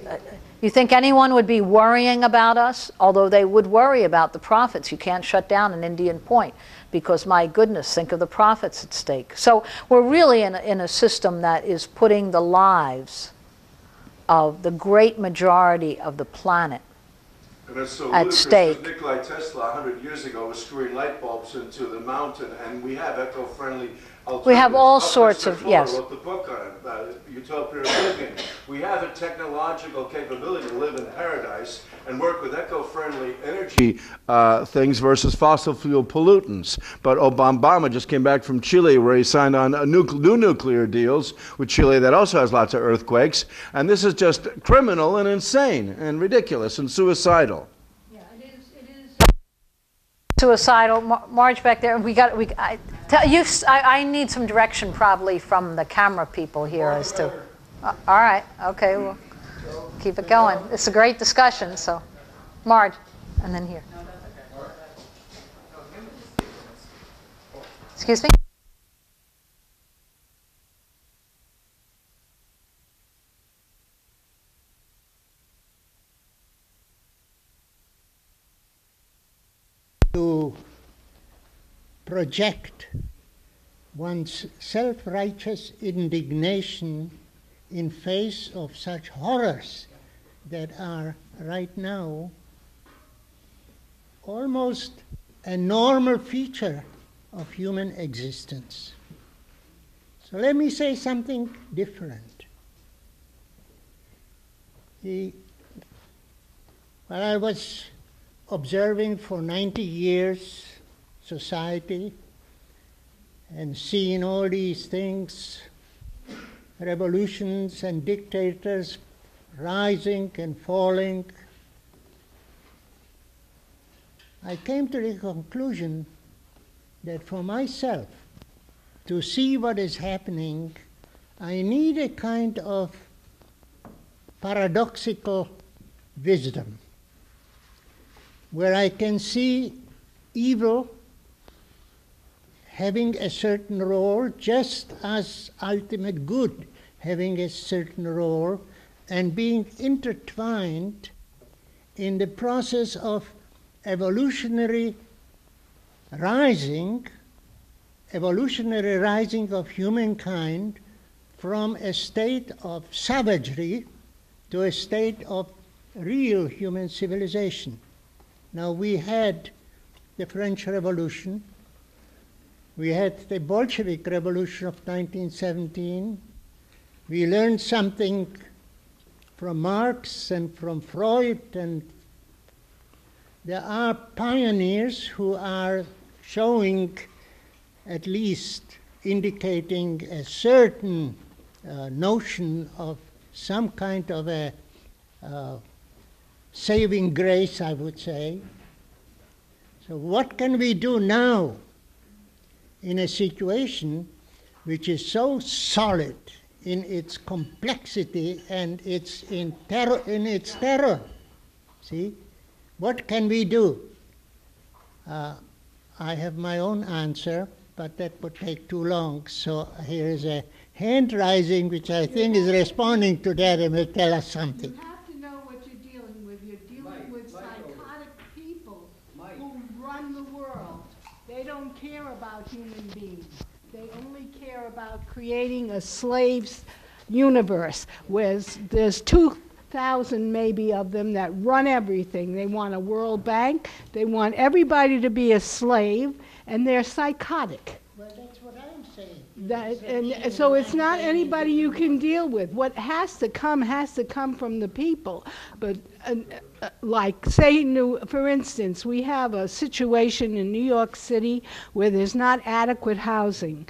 You think anyone would be worrying about us? Although they would worry about the profits. You can't shut down an Indian Point because, my goodness, think of the profits at stake. So we're really in a system that is putting the lives of the great majority of the planet And it's so at ludicrous stake. that Nikola Tesla 100 years ago was screwing light bulbs into the mountain, and we have eco-friendly alternatives. We have all Upton sorts of, Sinclair yes. wrote the book on it, Utopia of Living. We have a technological capability to live in paradise and work with eco-friendly energy things versus fossil fuel pollutants. But Obama just came back from Chile, where he signed on new nuclear deals with Chile that also has lots of earthquakes. And this is just criminal and insane and ridiculous and suicidal. Yeah, it is suicidal. Marge back there. I need some direction probably from the camera people here as to. All right. Okay. Well, keep it going. It's a great discussion. So, Marge, and then here. Excuse me. To project one's self-righteous indignation in face of such horrors that are right now almost a normal feature of human existence. So let me say something different. While I was observing for 90 years society and seeing all these things, revolutions and dictators rising and falling, I came to the conclusion that for myself, to see what is happening, I need a kind of paradoxical wisdom, where I can see evil having a certain role, just as ultimate good having a certain role, and being intertwined in the process of evolutionary rising of humankind from a state of savagery to a state of real human civilization. Now, we had the French Revolution, we had the Bolshevik Revolution of 1917, we learned something from Marx and from Freud, and there are pioneers who are showing, at least indicating a certain notion of some kind of a saving grace, I would say. So what can we do now in a situation which is so solid in its complexity and its terror? See? What can we do? I have my own answer, but that would take too long. So here is a hand rising, which I think is responding to that and will tell us something. You have to know what you're dealing with. You're dealing with psychotic people who run the world. They don't care about human beings. They only care about creating a slave's universe where there's 2,000 maybe of them that run everything. They want a World Bank. They want everybody to be a slave, and they're psychotic. Well, that's what I'm saying. And so it's not anybody you can deal with. What has to come from the people. But like, say, for instance, we have a situation in New York City where there's not adequate housing.